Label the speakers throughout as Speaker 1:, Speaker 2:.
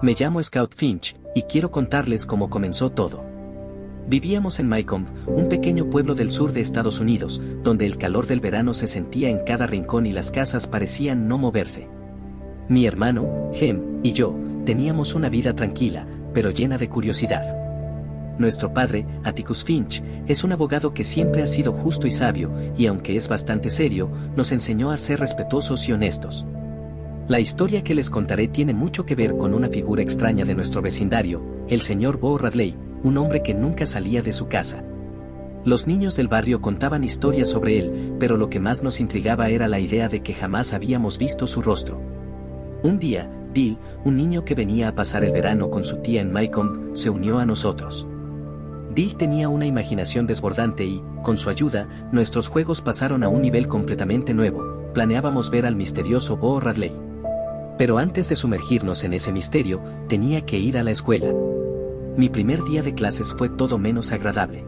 Speaker 1: Me llamo Scout Finch, y quiero contarles cómo comenzó todo. Vivíamos en Maycomb, un pequeño pueblo del sur de Estados Unidos, donde el calor del verano se sentía en cada rincón y las casas parecían no moverse. Mi hermano, Hem, y yo, teníamos una vida tranquila, pero llena de curiosidad. Nuestro padre, Atticus Finch, es un abogado que siempre ha sido justo y sabio, y aunque es bastante serio, nos enseñó a ser respetuosos y honestos. La historia que les contaré tiene mucho que ver con una figura extraña de nuestro vecindario, el señor Bo Radley, un hombre que nunca salía de su casa. Los niños del barrio contaban historias sobre él, pero lo que más nos intrigaba era la idea de que jamás habíamos visto su rostro. Un día, Dill, un niño que venía a pasar el verano con su tía en Maycomb, se unió a nosotros. Dill tenía una imaginación desbordante y, con su ayuda, nuestros juegos pasaron a un nivel completamente nuevo. Planeábamos ver al misterioso Bo Radley. Pero antes de sumergirnos en ese misterio, tenía que ir a la escuela. Mi primer día de clases fue todo menos agradable.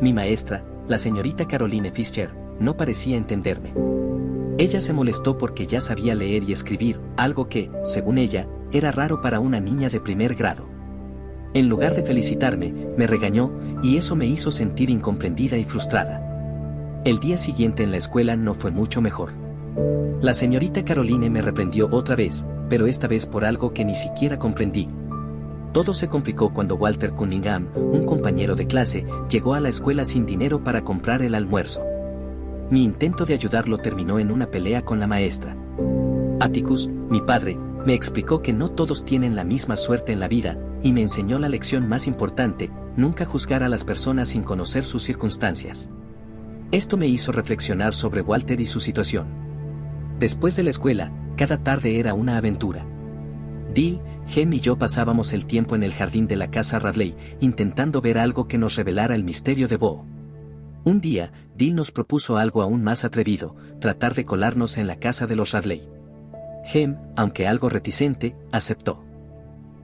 Speaker 1: Mi maestra, la señorita Caroline Fischer, no parecía entenderme. Ella se molestó porque ya sabía leer y escribir, algo que, según ella, era raro para una niña de primer grado. En lugar de felicitarme, me regañó, y eso me hizo sentir incomprendida y frustrada. El día siguiente en la escuela no fue mucho mejor. La señorita Caroline me reprendió otra vez, pero esta vez por algo que ni siquiera comprendí. Todo se complicó cuando Walter Cunningham, un compañero de clase, llegó a la escuela sin dinero para comprar el almuerzo. Mi intento de ayudarlo terminó en una pelea con la maestra. Atticus, mi padre, me explicó que no todos tienen la misma suerte en la vida, y me enseñó la lección más importante: nunca juzgar a las personas sin conocer sus circunstancias. Esto me hizo reflexionar sobre Walter y su situación. Después de la escuela, cada tarde era una aventura. Dill, Hem y yo pasábamos el tiempo en el jardín de la casa Radley, intentando ver algo que nos revelara el misterio de Bo. Un día, Dill nos propuso algo aún más atrevido: tratar de colarnos en la casa de los Radley. Hem, aunque algo reticente, aceptó.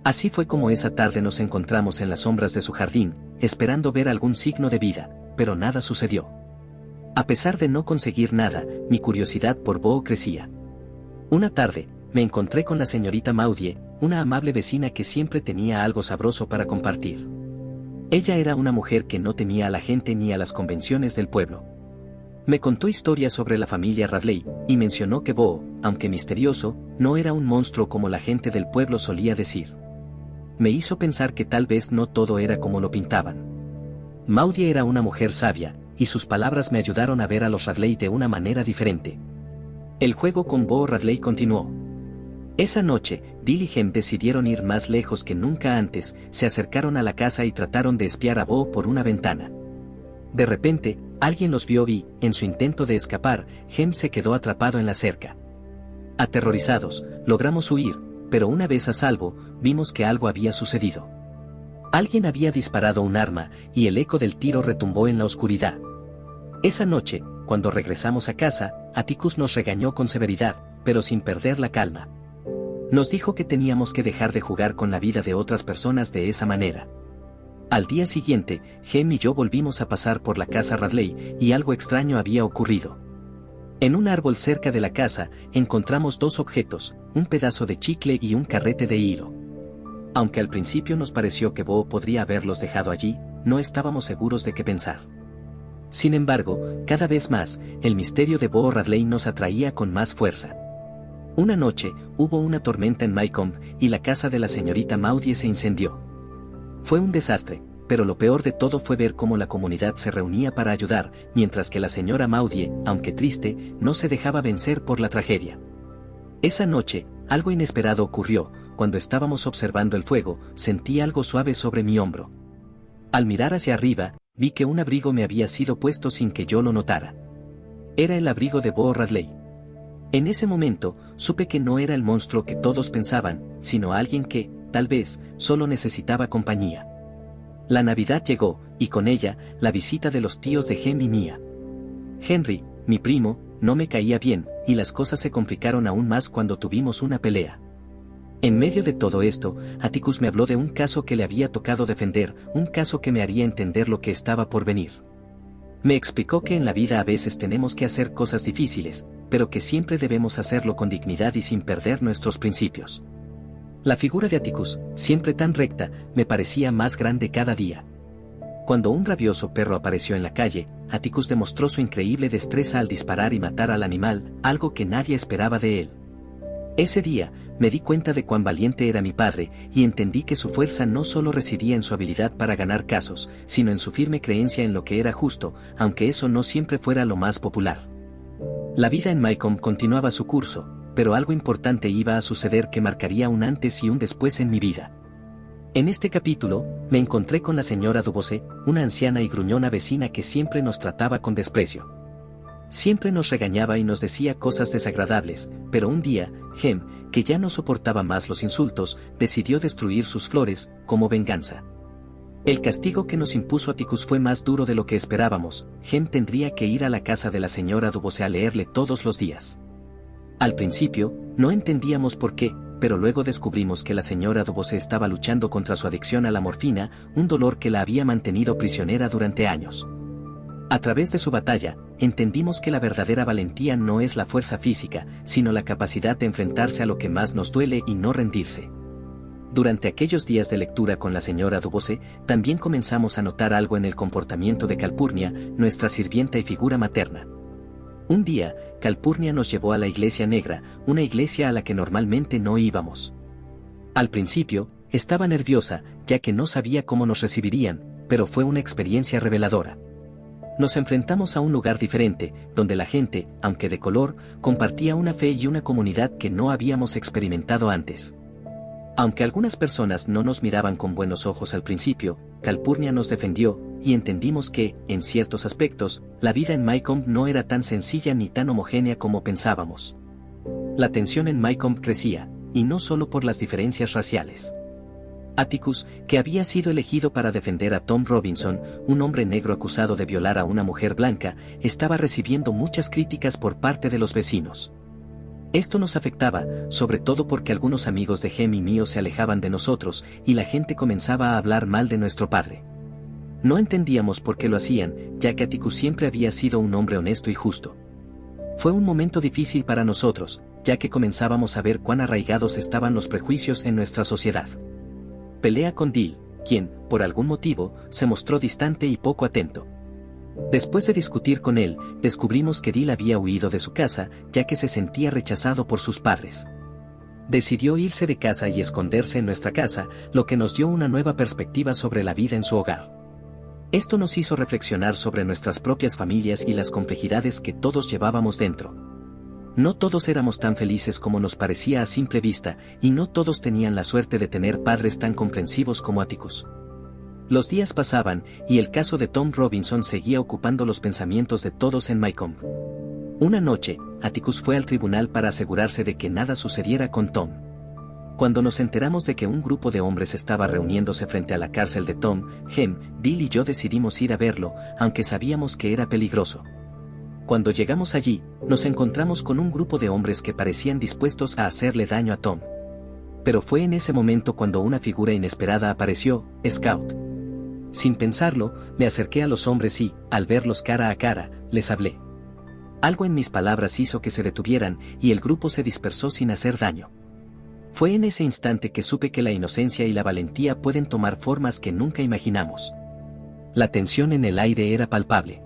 Speaker 1: Así fue como esa tarde nos encontramos en las sombras de su jardín, esperando ver algún signo de vida, pero nada sucedió. A pesar de no conseguir nada, mi curiosidad por Bo crecía. Una tarde, me encontré con la señorita Maudie, una amable vecina que siempre tenía algo sabroso para compartir. Ella era una mujer que no temía a la gente ni a las convenciones del pueblo. Me contó historias sobre la familia Radley, y mencionó que Bo, aunque misterioso, no era un monstruo como la gente del pueblo solía decir. Me hizo pensar que tal vez no todo era como lo pintaban. Maudie era una mujer sabia, y sus palabras me ayudaron a ver a los Radley de una manera diferente. El juego con Bo Radley continuó. Esa noche, Dill y Hem decidieron ir más lejos que nunca antes, se acercaron a la casa y trataron de espiar a Bo por una ventana. De repente, alguien los vio y, en su intento de escapar, Hem se quedó atrapado en la cerca. Aterrorizados, logramos huir, pero una vez a salvo, vimos que algo había sucedido. Alguien había disparado un arma, y el eco del tiro retumbó en la oscuridad. Esa noche, cuando regresamos a casa, Atticus nos regañó con severidad, pero sin perder la calma. Nos dijo que teníamos que dejar de jugar con la vida de otras personas de esa manera. Al día siguiente, Hem y yo volvimos a pasar por la casa Radley, y algo extraño había ocurrido. En un árbol cerca de la casa, encontramos dos objetos, un pedazo de chicle y un carrete de hilo. Aunque al principio nos pareció que Bo podría haberlos dejado allí, no estábamos seguros de qué pensar. Sin embargo, cada vez más, el misterio de Bo Radley nos atraía con más fuerza. Una noche, hubo una tormenta en Maycomb, y la casa de la señorita Maudie se incendió. Fue un desastre, pero lo peor de todo fue ver cómo la comunidad se reunía para ayudar, mientras que la señora Maudie, aunque triste, no se dejaba vencer por la tragedia. Esa noche, algo inesperado ocurrió. Cuando estábamos observando el fuego, sentí algo suave sobre mi hombro. Al mirar hacia arriba, vi que un abrigo me había sido puesto sin que yo lo notara. Era el abrigo de Bo Radley. En ese momento, supe que no era el monstruo que todos pensaban, sino alguien que, tal vez, solo necesitaba compañía. La Navidad llegó, y con ella, la visita de los tíos de Hem y mía. Henry, mi primo, no me caía bien, y las cosas se complicaron aún más cuando tuvimos una pelea. En medio de todo esto, Atticus me habló de un caso que le había tocado defender, un caso que me haría entender lo que estaba por venir. Me explicó que en la vida a veces tenemos que hacer cosas difíciles, pero que siempre debemos hacerlo con dignidad y sin perder nuestros principios. La figura de Atticus, siempre tan recta, me parecía más grande cada día. Cuando un rabioso perro apareció en la calle, Atticus demostró su increíble destreza al disparar y matar al animal, algo que nadie esperaba de él. Ese día, me di cuenta de cuán valiente era mi padre, y entendí que su fuerza no solo residía en su habilidad para ganar casos, sino en su firme creencia en lo que era justo, aunque eso no siempre fuera lo más popular. La vida en Mycomb continuaba su curso, pero algo importante iba a suceder que marcaría un antes y un después en mi vida. En este capítulo, me encontré con la señora Duboce, una anciana y gruñona vecina que siempre nos trataba con desprecio. Siempre nos regañaba y nos decía cosas desagradables, pero un día, Hem, que ya no soportaba más los insultos, decidió destruir sus flores, como venganza. El castigo que nos impuso Atticus fue más duro de lo que esperábamos. Hem tendría que ir a la casa de la señora Duboce a leerle todos los días. Al principio, no entendíamos por qué, pero luego descubrimos que la señora Duboce estaba luchando contra su adicción a la morfina, un dolor que la había mantenido prisionera durante años. A través de su batalla, entendimos que la verdadera valentía no es la fuerza física, sino la capacidad de enfrentarse a lo que más nos duele y no rendirse. Durante aquellos días de lectura con la señora Duboce, también comenzamos a notar algo en el comportamiento de Calpurnia, nuestra sirvienta y figura materna. Un día, Calpurnia nos llevó a la iglesia negra, una iglesia a la que normalmente no íbamos. Al principio, estaba nerviosa, ya que no sabía cómo nos recibirían, pero fue una experiencia reveladora. Nos enfrentamos a un lugar diferente, donde la gente, aunque de color, compartía una fe y una comunidad que no habíamos experimentado antes. Aunque algunas personas no nos miraban con buenos ojos al principio, Calpurnia nos defendió, y entendimos que, en ciertos aspectos, la vida en Mycomb no era tan sencilla ni tan homogénea como pensábamos. La tensión en Mycomb crecía, y no solo por las diferencias raciales. Atticus, que había sido elegido para defender a Tom Robinson, un hombre negro acusado de violar a una mujer blanca, estaba recibiendo muchas críticas por parte de los vecinos. Esto nos afectaba, sobre todo porque algunos amigos de Hem y mío se alejaban de nosotros, y la gente comenzaba a hablar mal de nuestro padre. No entendíamos por qué lo hacían, ya que Atticus siempre había sido un hombre honesto y justo. Fue un momento difícil para nosotros, ya que comenzábamos a ver cuán arraigados estaban los prejuicios en nuestra sociedad. Pelea con Dill, quien, por algún motivo, se mostró distante y poco atento. Después de discutir con él, descubrimos que Dill había huido de su casa, ya que se sentía rechazado por sus padres. Decidió irse de casa y esconderse en nuestra casa, lo que nos dio una nueva perspectiva sobre la vida en su hogar. Esto nos hizo reflexionar sobre nuestras propias familias y las complejidades que todos llevábamos dentro. No todos éramos tan felices como nos parecía a simple vista, y no todos tenían la suerte de tener padres tan comprensivos como Atticus. Los días pasaban, y el caso de Tom Robinson seguía ocupando los pensamientos de todos en Mycomb. Una noche, Atticus fue al tribunal para asegurarse de que nada sucediera con Tom. Cuando nos enteramos de que un grupo de hombres estaba reuniéndose frente a la cárcel de Tom, Hem, Dill y yo decidimos ir a verlo, aunque sabíamos que era peligroso. Cuando llegamos allí, nos encontramos con un grupo de hombres que parecían dispuestos a hacerle daño a Tom. Pero fue en ese momento cuando una figura inesperada apareció, Scout. Sin pensarlo, me acerqué a los hombres y, al verlos cara a cara, les hablé. Algo en mis palabras hizo que se detuvieran, y el grupo se dispersó sin hacer daño. Fue en ese instante que supe que la inocencia y la valentía pueden tomar formas que nunca imaginamos. La tensión en el aire era palpable.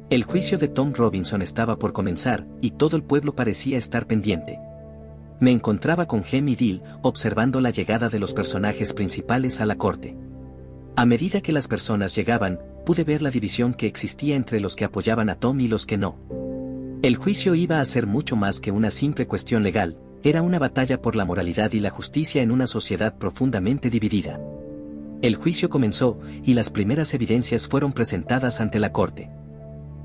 Speaker 1: El juicio de Tom Robinson estaba por comenzar, y todo el pueblo parecía estar pendiente. Me encontraba con Hem y Dill, observando la llegada de los personajes principales a la corte. A medida que las personas llegaban, pude ver la división que existía entre los que apoyaban a Tom y los que no. El juicio iba a ser mucho más que una simple cuestión legal, era una batalla por la moralidad y la justicia en una sociedad profundamente dividida. El juicio comenzó, y las primeras evidencias fueron presentadas ante la corte.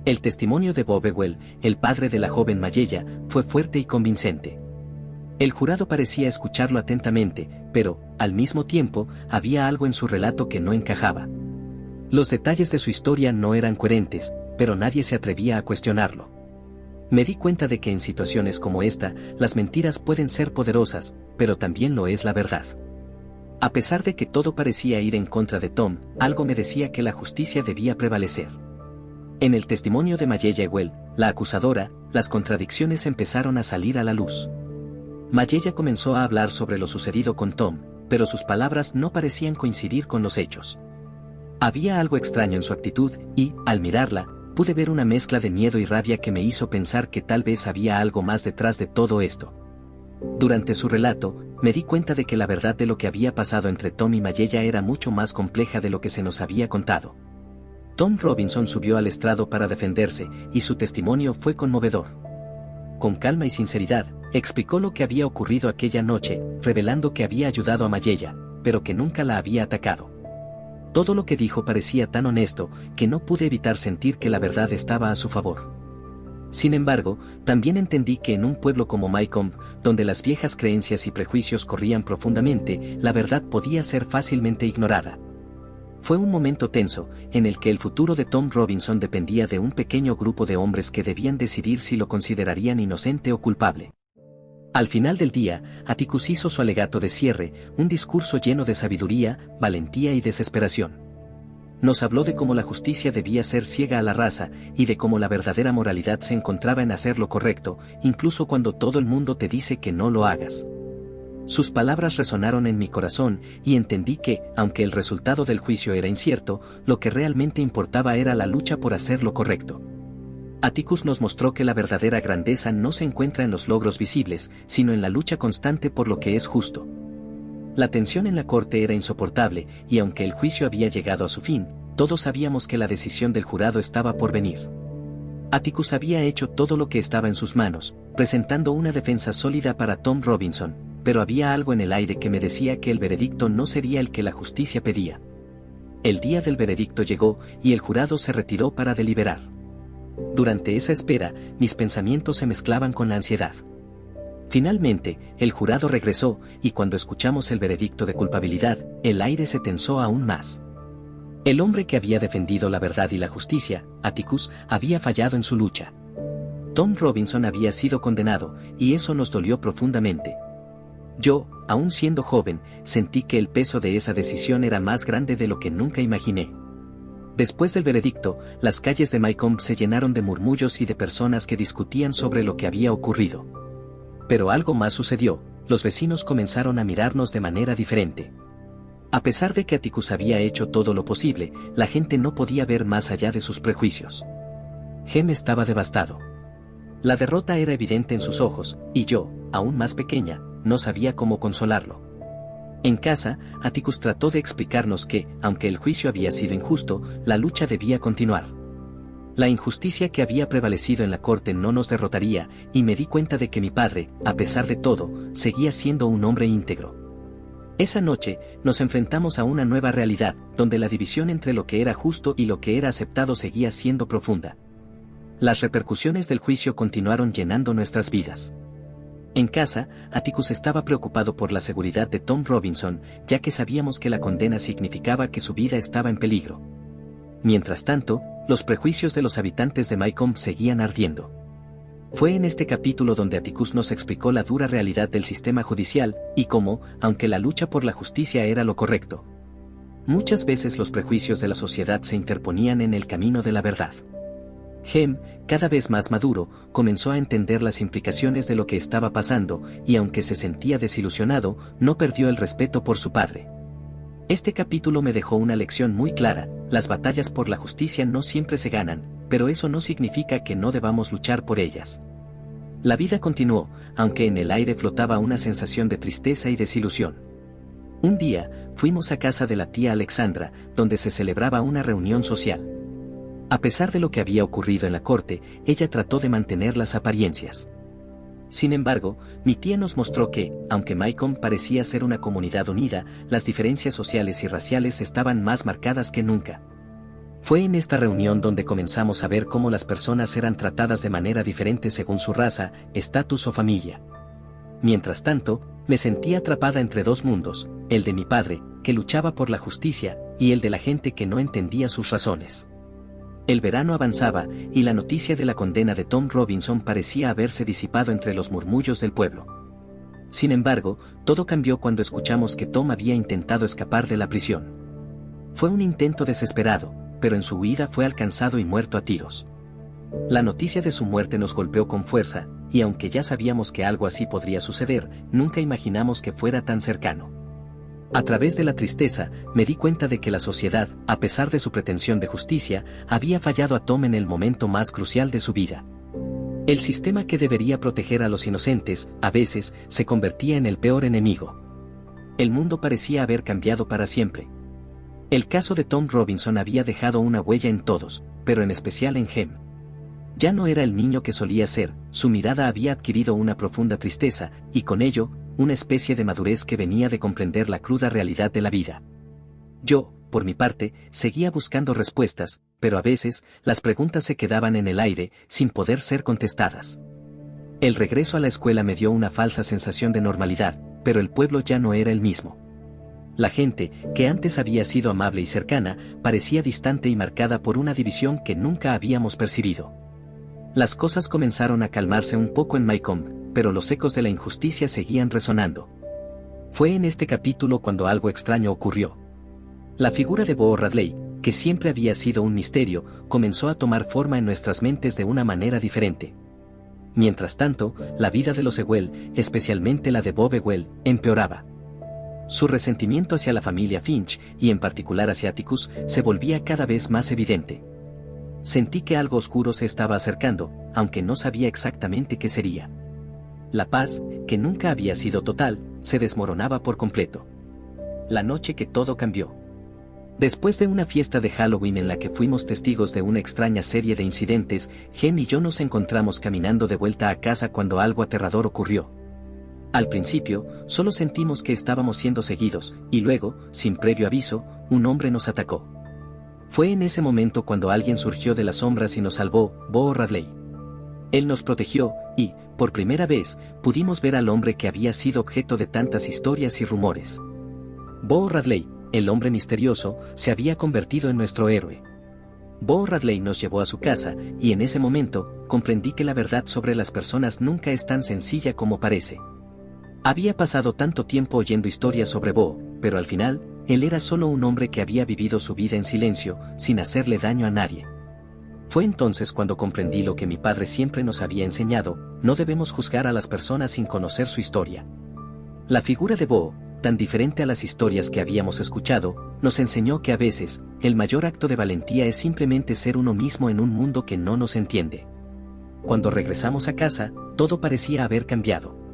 Speaker 1: El testimonio de Bobewell, el padre de la joven Mayella, fue fuerte y convincente. El jurado parecía escucharlo atentamente, pero, al mismo tiempo, había algo en su relato que no encajaba. Los detalles de su historia no eran coherentes, pero nadie se atrevía a cuestionarlo. Me di cuenta de que en situaciones como esta, las mentiras pueden ser poderosas, pero también lo es la verdad. A pesar de que todo parecía ir en contra de Tom, algo me decía que la justicia debía prevalecer. En el testimonio de Mayella Ewell, la acusadora, las contradicciones empezaron a salir a la luz. Mayella comenzó a hablar sobre lo sucedido con Tom, pero sus palabras no parecían coincidir con los hechos. Había algo extraño en su actitud y, al mirarla, pude ver una mezcla de miedo y rabia que me hizo pensar que tal vez había algo más detrás de todo esto. Durante su relato, me di cuenta de que la verdad de lo que había pasado entre Tom y Mayella era mucho más compleja de lo que se nos había contado. Tom Robinson subió al estrado para defenderse, y su testimonio fue conmovedor. Con calma y sinceridad, explicó lo que había ocurrido aquella noche, revelando que había ayudado a Mayella, pero que nunca la había atacado. Todo lo que dijo parecía tan honesto, que no pude evitar sentir que la verdad estaba a su favor. Sin embargo, también entendí que en un pueblo como Maycomb, donde las viejas creencias y prejuicios corrían profundamente, la verdad podía ser fácilmente ignorada. Fue un momento tenso, en el que el futuro de Tom Robinson dependía de un pequeño grupo de hombres que debían decidir si lo considerarían inocente o culpable. Al final del día, Atticus hizo su alegato de cierre, un discurso lleno de sabiduría, valentía y desesperación. Nos habló de cómo la justicia debía ser ciega a la raza, y de cómo la verdadera moralidad se encontraba en hacer lo correcto, incluso cuando todo el mundo te dice que no lo hagas. Sus palabras resonaron en mi corazón, y entendí que, aunque el resultado del juicio era incierto, lo que realmente importaba era la lucha por hacer lo correcto. Atticus nos mostró que la verdadera grandeza no se encuentra en los logros visibles, sino en la lucha constante por lo que es justo. La tensión en la corte era insoportable, y aunque el juicio había llegado a su fin, todos sabíamos que la decisión del jurado estaba por venir. Atticus había hecho todo lo que estaba en sus manos, presentando una defensa sólida para Tom Robinson, pero había algo en el aire que me decía que el veredicto no sería el que la justicia pedía. El día del veredicto llegó, y el jurado se retiró para deliberar. Durante esa espera, mis pensamientos se mezclaban con la ansiedad. Finalmente, el jurado regresó, y cuando escuchamos el veredicto de culpabilidad, el aire se tensó aún más. El hombre que había defendido la verdad y la justicia, Atticus, había fallado en su lucha. Tom Robinson había sido condenado, y eso nos dolió profundamente. Yo, aún siendo joven, sentí que el peso de esa decisión era más grande de lo que nunca imaginé. Después del veredicto, las calles de Maycomb se llenaron de murmullos y de personas que discutían sobre lo que había ocurrido. Pero algo más sucedió, los vecinos comenzaron a mirarnos de manera diferente. A pesar de que Atticus había hecho todo lo posible, la gente no podía ver más allá de sus prejuicios. Hem estaba devastado. La derrota era evidente en sus ojos, y yo, aún más pequeña, no sabía cómo consolarlo. En casa, Atticus trató de explicarnos que, aunque el juicio había sido injusto, la lucha debía continuar. La injusticia que había prevalecido en la corte no nos derrotaría, y me di cuenta de que mi padre, a pesar de todo, seguía siendo un hombre íntegro. Esa noche, nos enfrentamos a una nueva realidad, donde la división entre lo que era justo y lo que era aceptado seguía siendo profunda. Las repercusiones del juicio continuaron llenando nuestras vidas. En casa, Atticus estaba preocupado por la seguridad de Tom Robinson, ya que sabíamos que la condena significaba que su vida estaba en peligro. Mientras tanto, los prejuicios de los habitantes de Maycomb seguían ardiendo. Fue en este capítulo donde Atticus nos explicó la dura realidad del sistema judicial, y cómo, aunque la lucha por la justicia era lo correcto, muchas veces los prejuicios de la sociedad se interponían en el camino de la verdad. Hem, cada vez más maduro, comenzó a entender las implicaciones de lo que estaba pasando, y aunque se sentía desilusionado, no perdió el respeto por su padre. Este capítulo me dejó una lección muy clara: las batallas por la justicia no siempre se ganan, pero eso no significa que no debamos luchar por ellas. La vida continuó, aunque en el aire flotaba una sensación de tristeza y desilusión. Un día, fuimos a casa de la tía Alexandra, donde se celebraba una reunión social. A pesar de lo que había ocurrido en la corte, ella trató de mantener las apariencias. Sin embargo, mi tía nos mostró que, aunque Maycomb parecía ser una comunidad unida, las diferencias sociales y raciales estaban más marcadas que nunca. Fue en esta reunión donde comenzamos a ver cómo las personas eran tratadas de manera diferente según su raza, estatus o familia. Mientras tanto, me sentía atrapada entre dos mundos, el de mi padre, que luchaba por la justicia, y el de la gente que no entendía sus razones. El verano avanzaba, y la noticia de la condena de Tom Robinson parecía haberse disipado entre los murmullos del pueblo. Sin embargo, todo cambió cuando escuchamos que Tom había intentado escapar de la prisión. Fue un intento desesperado, pero en su huida fue alcanzado y muerto a tiros. La noticia de su muerte nos golpeó con fuerza, y aunque ya sabíamos que algo así podría suceder, nunca imaginamos que fuera tan cercano. A través de la tristeza, me di cuenta de que la sociedad, a pesar de su pretensión de justicia, había fallado a Tom en el momento más crucial de su vida. El sistema que debería proteger a los inocentes, a veces, se convertía en el peor enemigo. El mundo parecía haber cambiado para siempre. El caso de Tom Robinson había dejado una huella en todos, pero en especial en Gem. Ya no era el niño que solía ser, su mirada había adquirido una profunda tristeza, y con ello, una especie de madurez que venía de comprender la cruda realidad de la vida. Yo, por mi parte, seguía buscando respuestas, pero a veces, las preguntas se quedaban en el aire, sin poder ser contestadas. El regreso a la escuela me dio una falsa sensación de normalidad, pero el pueblo ya no era el mismo. La gente, que antes había sido amable y cercana, parecía distante y marcada por una división que nunca habíamos percibido. Las cosas comenzaron a calmarse un poco en Mycomb, pero los ecos de la injusticia seguían resonando. Fue en este capítulo cuando algo extraño ocurrió. La figura de Bo Radley, que siempre había sido un misterio, comenzó a tomar forma en nuestras mentes de una manera diferente. Mientras tanto, la vida de los Ewell, especialmente la de Bob Ewell, empeoraba. Su resentimiento hacia la familia Finch, y en particular hacia Atticus, se volvía cada vez más evidente. Sentí que algo oscuro se estaba acercando, aunque no sabía exactamente qué sería. La paz, que nunca había sido total, se desmoronaba por completo. La noche que todo cambió. Después de una fiesta de Halloween en la que fuimos testigos de una extraña serie de incidentes, Gem y yo nos encontramos caminando de vuelta a casa cuando algo aterrador ocurrió. Al principio, solo sentimos que estábamos siendo seguidos, y luego, sin previo aviso, un hombre nos atacó. Fue en ese momento cuando alguien surgió de las sombras y nos salvó, Bo Radley. Él nos protegió, y, por primera vez, pudimos ver al hombre que había sido objeto de tantas historias y rumores. Bo Radley, el hombre misterioso, se había convertido en nuestro héroe. Bo Radley nos llevó a su casa, y en ese momento, comprendí que la verdad sobre las personas nunca es tan sencilla como parece. Había pasado tanto tiempo oyendo historias sobre Bo, pero al final, él era solo un hombre que había vivido su vida en silencio, sin hacerle daño a nadie. Fue entonces cuando comprendí lo que mi padre siempre nos había enseñado: no debemos juzgar a las personas sin conocer su historia. La figura de Bo, tan diferente a las historias que habíamos escuchado, nos enseñó que a veces, el mayor acto de valentía es simplemente ser uno mismo en un mundo que no nos entiende. Cuando regresamos a casa, todo parecía haber cambiado.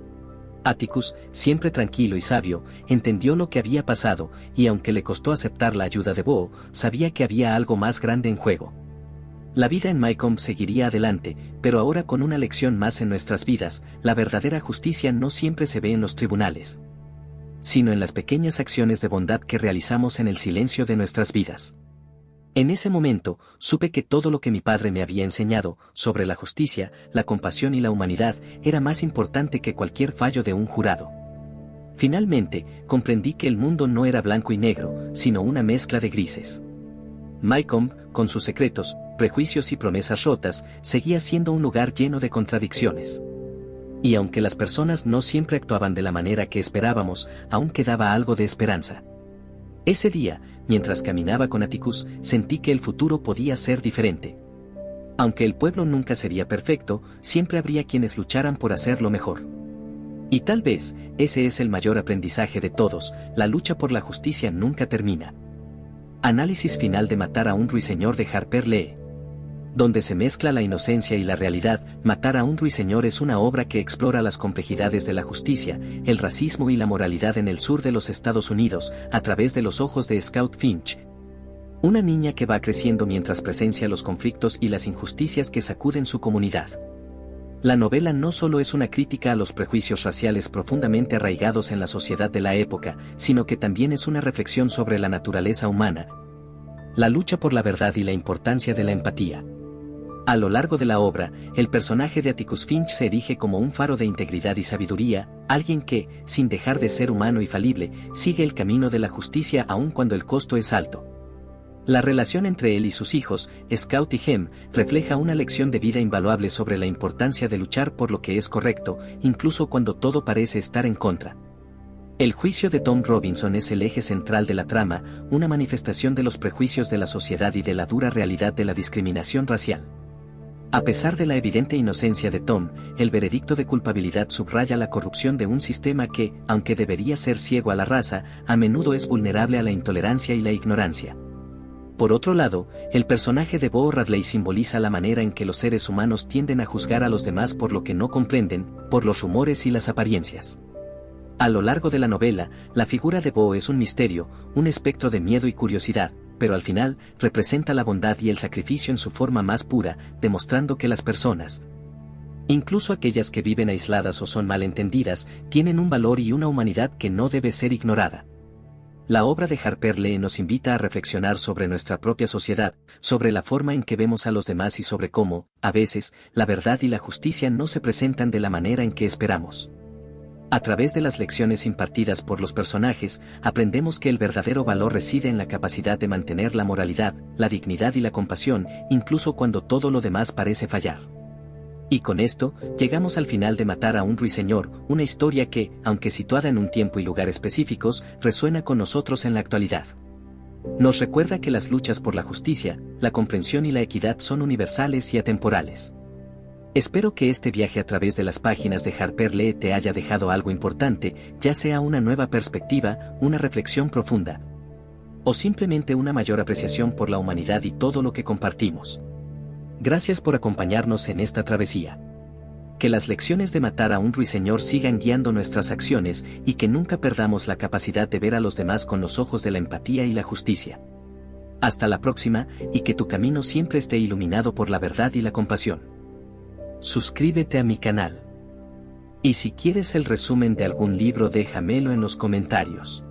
Speaker 1: Atticus, siempre tranquilo y sabio, entendió lo que había pasado, y aunque le costó aceptar la ayuda de Bo, sabía que había algo más grande en juego. La vida en Mycomb seguiría adelante, pero ahora con una lección más en nuestras vidas: la verdadera justicia no siempre se ve en los tribunales, sino en las pequeñas acciones de bondad que realizamos en el silencio de nuestras vidas. En ese momento, supe que todo lo que mi padre me había enseñado, sobre la justicia, la compasión y la humanidad, era más importante que cualquier fallo de un jurado. Finalmente, comprendí que el mundo no era blanco y negro, sino una mezcla de grises. Mycomb, con sus secretos, prejuicios y promesas rotas, seguía siendo un lugar lleno de contradicciones. Y aunque las personas no siempre actuaban de la manera que esperábamos, aún quedaba algo de esperanza. Ese día, mientras caminaba con Atticus, sentí que el futuro podía ser diferente. Aunque el pueblo nunca sería perfecto, siempre habría quienes lucharan por hacerlo mejor. Y tal vez, ese es el mayor aprendizaje de todos: la lucha por la justicia nunca termina. Análisis final de Matar a un ruiseñor de Harper Lee. Donde se mezcla la inocencia y la realidad, Matar a un ruiseñor es una obra que explora las complejidades de la justicia, el racismo y la moralidad en el sur de los Estados Unidos, a través de los ojos de Scout Finch. Una niña que va creciendo mientras presencia los conflictos y las injusticias que sacuden su comunidad. La novela no solo es una crítica a los prejuicios raciales profundamente arraigados en la sociedad de la época, sino que también es una reflexión sobre la naturaleza humana, la lucha por la verdad y la importancia de la empatía. A lo largo de la obra, el personaje de Atticus Finch se erige como un faro de integridad y sabiduría, alguien que, sin dejar de ser humano y falible, sigue el camino de la justicia aun cuando el costo es alto. La relación entre él y sus hijos, Scout y Gem, refleja una lección de vida invaluable sobre la importancia de luchar por lo que es correcto, incluso cuando todo parece estar en contra. El juicio de Tom Robinson es el eje central de la trama, una manifestación de los prejuicios de la sociedad y de la dura realidad de la discriminación racial. A pesar de la evidente inocencia de Tom, el veredicto de culpabilidad subraya la corrupción de un sistema que, aunque debería ser ciego a la raza, a menudo es vulnerable a la intolerancia y la ignorancia. Por otro lado, el personaje de Bo Radley simboliza la manera en que los seres humanos tienden a juzgar a los demás por lo que no comprenden, por los rumores y las apariencias. A lo largo de la novela, la figura de Bo es un misterio, un espectro de miedo y curiosidad, pero al final, representa la bondad y el sacrificio en su forma más pura, demostrando que las personas, incluso aquellas que viven aisladas o son malentendidas, tienen un valor y una humanidad que no debe ser ignorada. La obra de Harper Lee nos invita a reflexionar sobre nuestra propia sociedad, sobre la forma en que vemos a los demás y sobre cómo, a veces, la verdad y la justicia no se presentan de la manera en que esperamos. A través de las lecciones impartidas por los personajes, aprendemos que el verdadero valor reside en la capacidad de mantener la moralidad, la dignidad y la compasión, incluso cuando todo lo demás parece fallar. Y con esto, llegamos al final de Matar a un ruiseñor, una historia que, aunque situada en un tiempo y lugar específicos, resuena con nosotros en la actualidad. Nos recuerda que las luchas por la justicia, la comprensión y la equidad son universales y atemporales. Espero que este viaje a través de las páginas de Harper Lee te haya dejado algo importante, ya sea una nueva perspectiva, una reflexión profunda, o simplemente una mayor apreciación por la humanidad y todo lo que compartimos. Gracias por acompañarnos en esta travesía. Que las lecciones de Matar a un ruiseñor sigan guiando nuestras acciones y que nunca perdamos la capacidad de ver a los demás con los ojos de la empatía y la justicia. Hasta la próxima, y que tu camino siempre esté iluminado por la verdad y la compasión. Suscríbete a mi canal. Y si quieres el resumen de algún libro, déjamelo en los comentarios.